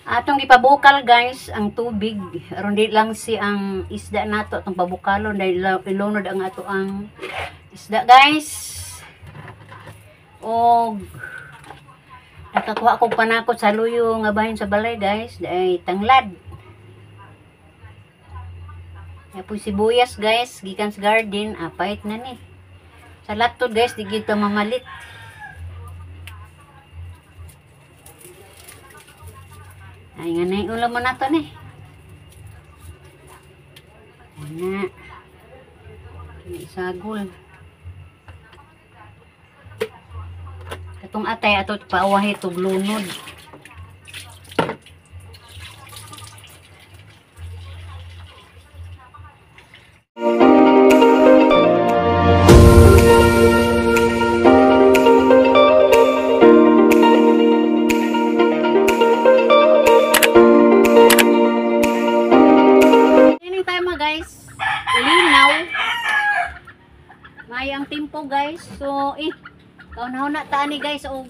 Atong gipabukal guys ang tubig aron di lang si ang isda nato atong pabukalon dahil ilunod ang ato ang isda guys. Og nakakuha ko panakot sa luyo nga bahin sa balay guys, dahil tanglad. Apoy sibuyas guys, gikan sa garden, apait na ni. Sa latod guys, di gito mamalit. Ay nga na yung ulam mo na to ni. Ayan na. Isagol. Katong atay ato pauwahi ito glunod. Guys, linaw may ang tempo guys. So kaunahon na tani guys og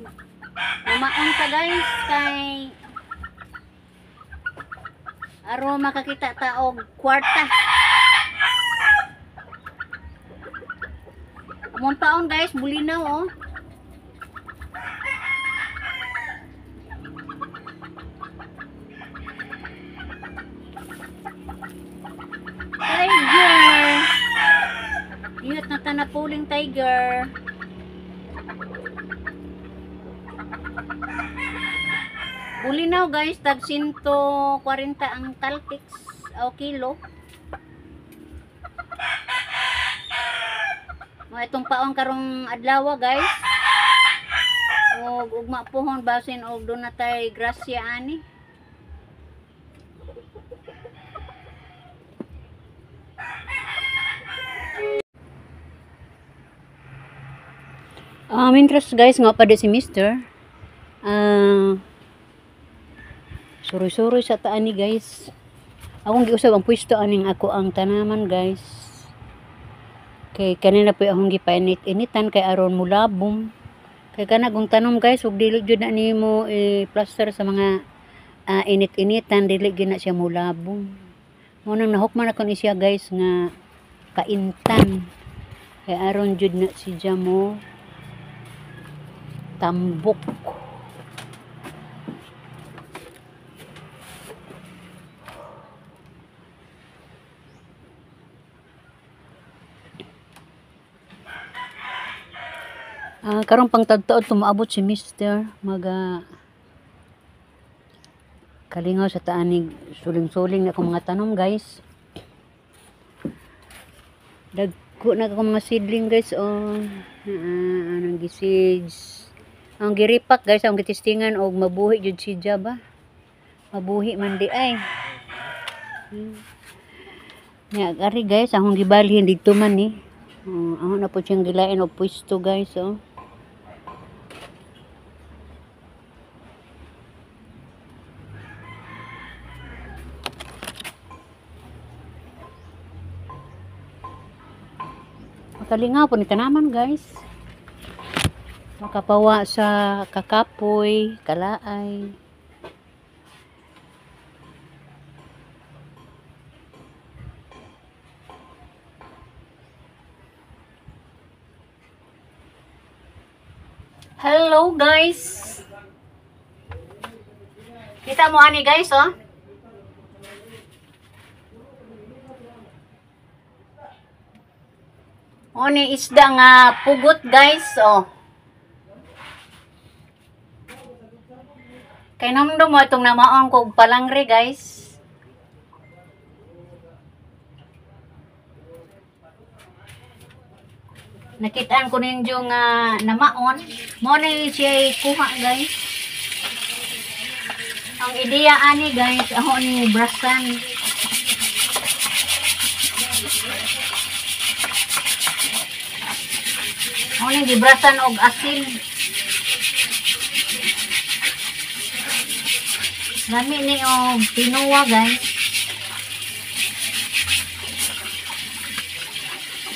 namaon ka guys kay aron makakita ta og kwarta. Amon taon guys bulinaw oh. Tiger. Iyot na tanapuling tiger. Bulinaw guys, tag 140 ang talpix o kilo. Itong paong karong adlaw guys. Og ugma pohon basin og do na tay grasya ani. Interest guys nga pa di si Mister. Suroy-suroy sa taan ni guys. Akong giusab ang pwesto aning ako ang tanaman guys. Kay kanina po akong gipainit-initan kay aron mulabong. Kay kanagong tanom guys, ug dili jud na nimo plaster sa mga init-initan, dili gyud na siya mulabong. Mo nang nahukman ako ni siya guys nga kaintan. Kay aron jud na siya mo tambok. Karong pangtagtuod tumaabot si Mister kalingaw sa taanig suling-suling na akong mga tanom guys. Dagko na akong mga seedling guys anong gisids. Ang giripak guys, ang gitistingan og mabuhi jud siya ba? Mabuhi man di ay. Nya gari guys, akong gibalhin dito man ni. Ako na po siyang gilain og pwesto guys Makalingaw po ni tanaman guys. Makapawa sa kakapoy, kalaay. Hello guys. Kita mo ani guys oh. Oni isda nga pugot guys oh. Kay namdo mo itong namaon kog palangre guys. Nakitaan ko ninyo nga namaon. Mo na siya kuha guys. Ang ideya ani guys, ako ni brasan. Ako ni gibrasan og asin. Lami ni og tinuwa guys.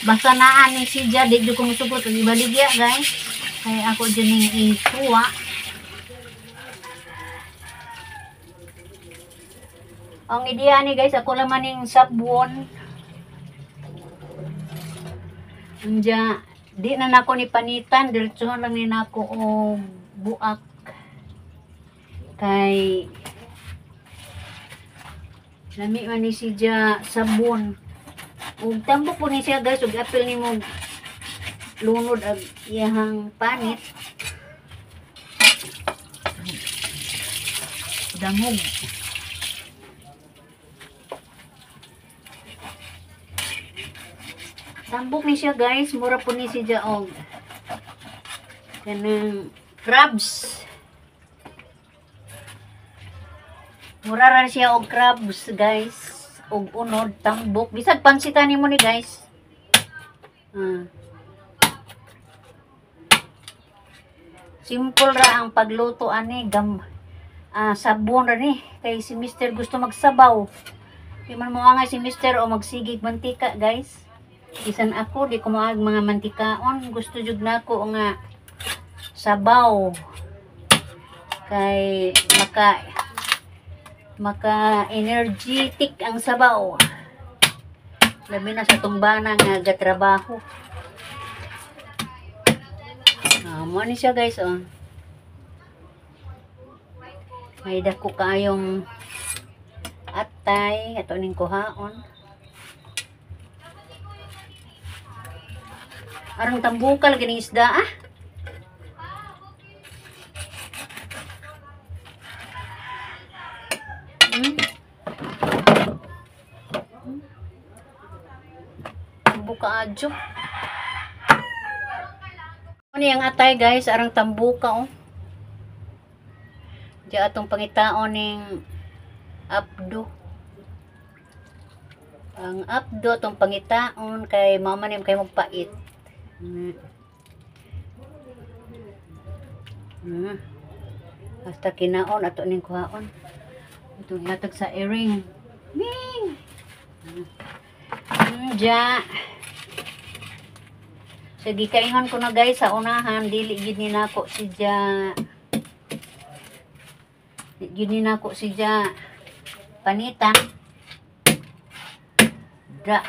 Basta naa ni siya, di ko musugot og ibaligya guys. Kaya ako dyan yung ituwa. Ang ideya ni guys, ako lang maning sabon. Anja, di na nako ni panitan, diretsuhan lang ni nako og buak. Kay lami man ni siya sabon. Ug tambok po ni siya guys, ug apil ni mo lunod ag iyahang panit. Dangog. Tambok ni siya guys, mura po ni siya og kanang crabs. Mura ra siya og crabs guys, og unod tambok. Bisag pansitan nimo ni guys. Simple ra ang pagluto ani, sabon ra ni kay si Mr. gusto magsabaw. Di man mo nga si Mr. o magsigig mantika guys. Bisan ako di ko maag mga mantikaon, gusto jud nako nga sabaw. Kay maka energetic ang sabaw. Labi na sa tumbana nga gatrabaho. Mo ni siya guys oh. May dako kayong atay ato ning kuhaon. Arang tambukal ganing isda ah. Tambuka adyo. Ano yung atay guys, arang tambuka oh. Diya atong pangitaon ning abdo. Ang abdo atong pangitaon kay mamanim kay magpait. Basta kinaon ato ning kuhaon. Itong ihatag sa earring. Ming! Diya. So, gikaingon ko na guys sa unahan, dili gid ni nako si Diya. Gid ni nako si Diya panitan. Da.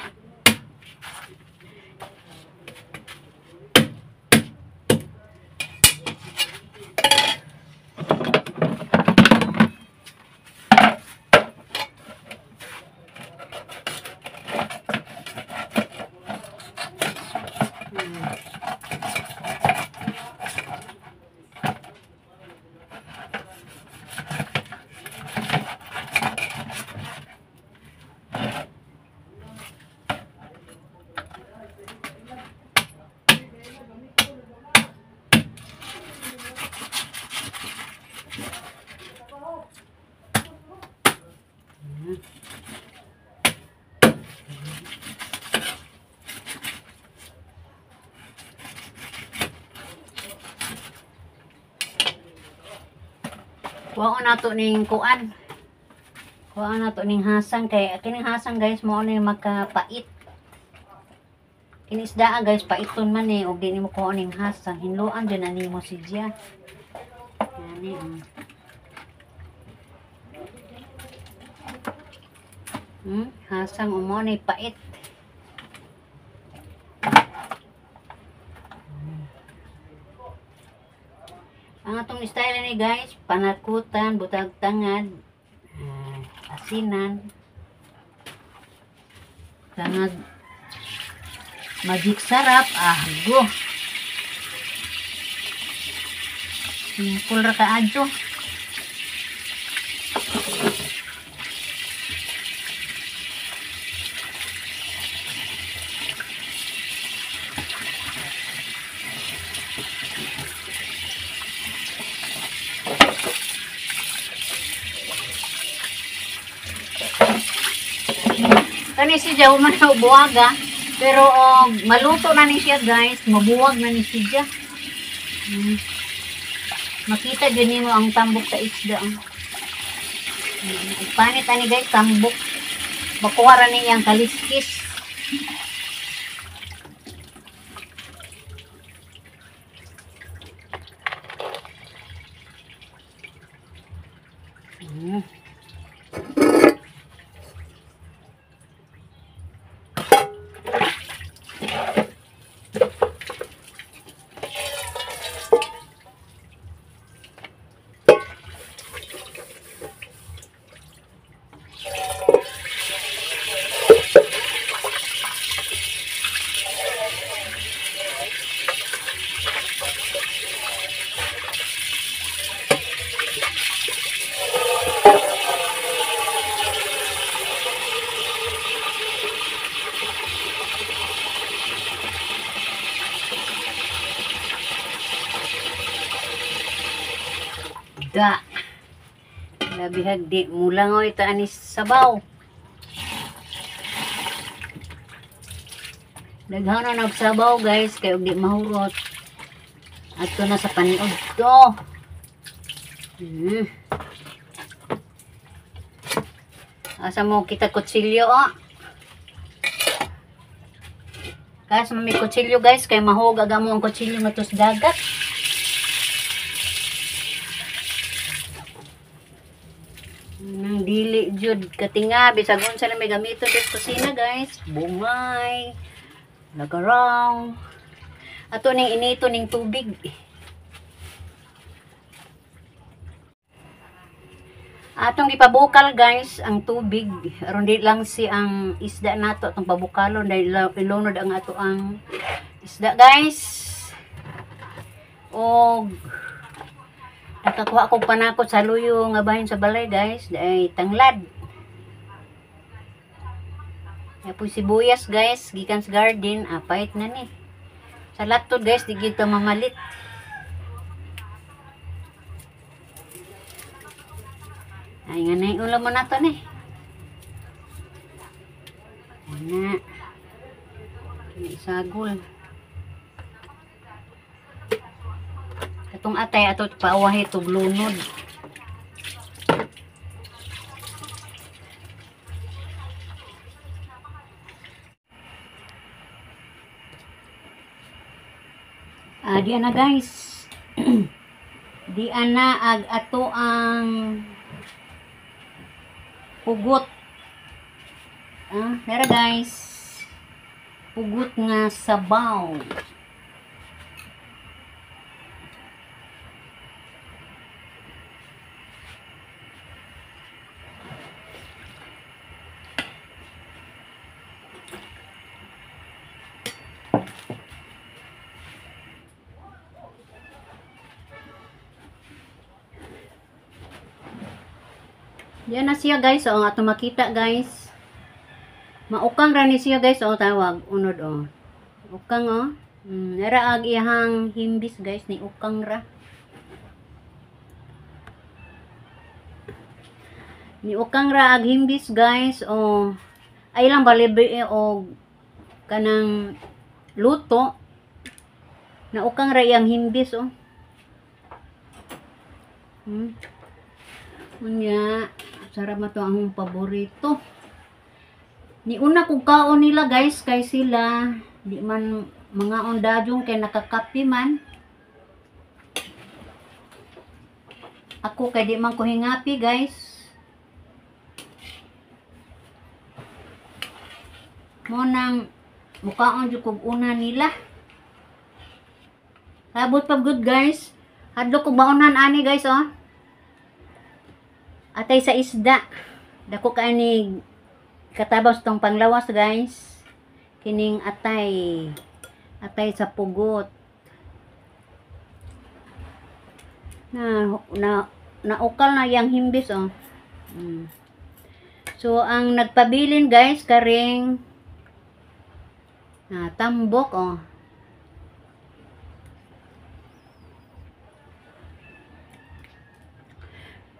Kuha nato ning kuan. Kuha nato ning hasang kay kining hasang guys mo ni makapait. Kini isda guys paiton man eh og di nimo kuha ning hasang. Hinluan din ani mo si Diya. Yani hasang mo ni pait. Ang atong style ni guys, panakutan, butag tangad, asinan, tangad, magic sarap, go. Simple ra kaadyo. Kani siya man na buwaga, pero maluto na ni siya guys, mabuwag na ni siya. Makita dyan nimo ang tambok sa isda. Panit ani guys, tambok. Bakuha ni yang kaliskis. isda. Labi hagdi mulangoy ta anis sabaw. Daghan na nagsabaw guys kay og di mahurot. Adto na sa paniod to. Asa mo kita kutsilyo oh. Guys, may kutsilyo guys kay mahog agamo ang kutsilyo nga tos dagat. Nang dili jud katinga bisag unsa na may gamito sa kusina guys. Bungay, lagaraw. Ato ning inito ning tubig. Atong ipabukal guys ang tubig aron di lang si ang isda nato atong pabukalon dahil ilunod ang ato ang isda guys. Og nakakuha ko panakot sa luyo nga bahin sa balay guys, ay tanglad. Apoy sibuyas guys gikan sa garden, apait na ni. Sa latod guys di gid ta mamalit. Ay nga na ulam mo nato ni. Ana. Kini sagol. Katong atay ato pauwahi tug lunod. Diyan na guys. Diyan na ag ato ang pugot. Nara guys. Pugot nga sabaw. Yan na siya guys, o ato makita guys. Maukang ra ni siya guys, o tawag unod o. Ukang o. Nara ag ihang himbis guys ni ukang ra. Ni ukang ra ag himbis guys o. Ay lang balibe o kanang luto. Na ukang ra iyang himbis o. Unya. Sarap na to ang paborito. Ni una kong kaon nila guys, kay sila di man mga ondadjong kay nakakapi man. Ako kay di man ko hingapi guys. Mo nang mukaon jud kog una nila. Labot pa good guys. Hadlo ko baonan ani guys oh. Atay sa isda. Dako ka ni katabang tong panglawas guys. Kining atay. Atay sa pugot. Naukal na yang himbis oh. So ang nagpabilin guys karing tambok oh.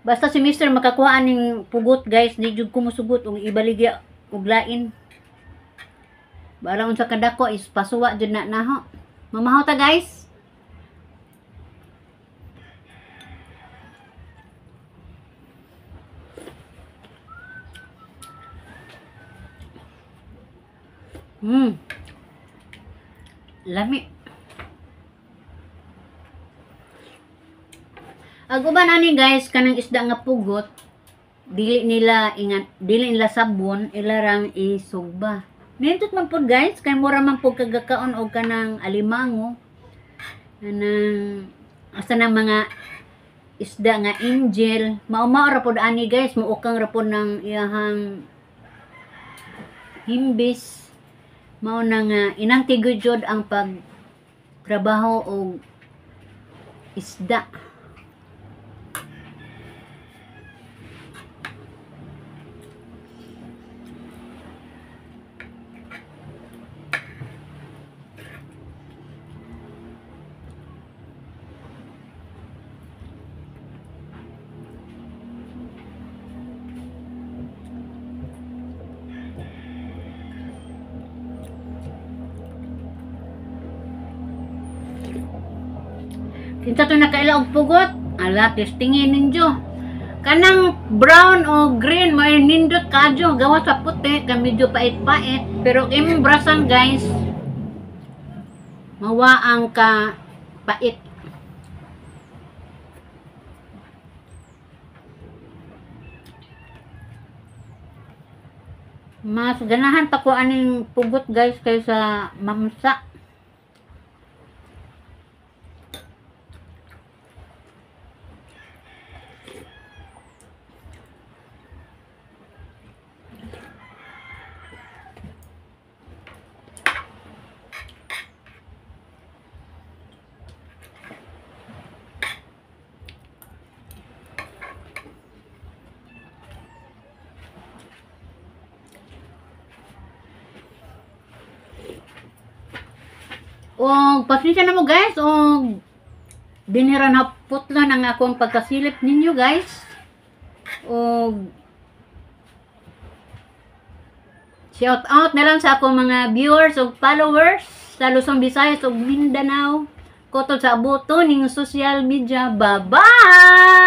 Basta si Mr. makakuha ning pugot guys, di jud kumusugot og ibaligya og lain. Bala unsa kadako is pasuwa jud na naho. Mamahaw ta guys. Lami. Aguban ani guys kanang isda nga pugot, dili nila sabon, ilarang isugba. Nindot man pud guys, kay mura man pud kagakaon og kanang alimango. Kanang asa nang mga isda nga angel, mao-mao ra pud ani guys, muukang ra pud ng iyahang himbis. Mao na nga inang tigudjod ang pagtrabaho og isda. Kinsa to nakaila og pugot. Ala, testingin ninyo. Kanang brown o green may nindot kadyo gawa sa puti ka medyo pait-pait pero imong brasan guys mawaang ka pait. Mas ganahan pa ko aning pugot guys kaysa mamsa. O, pasensya na mo guys, o dinira na putla ng akong pagkasilip ninyo guys. O, shout out na lang sa akong mga viewers o followers sa Luzon, Visayas o Mindanao. Kotod sa abuto ning social media. Bye-bye!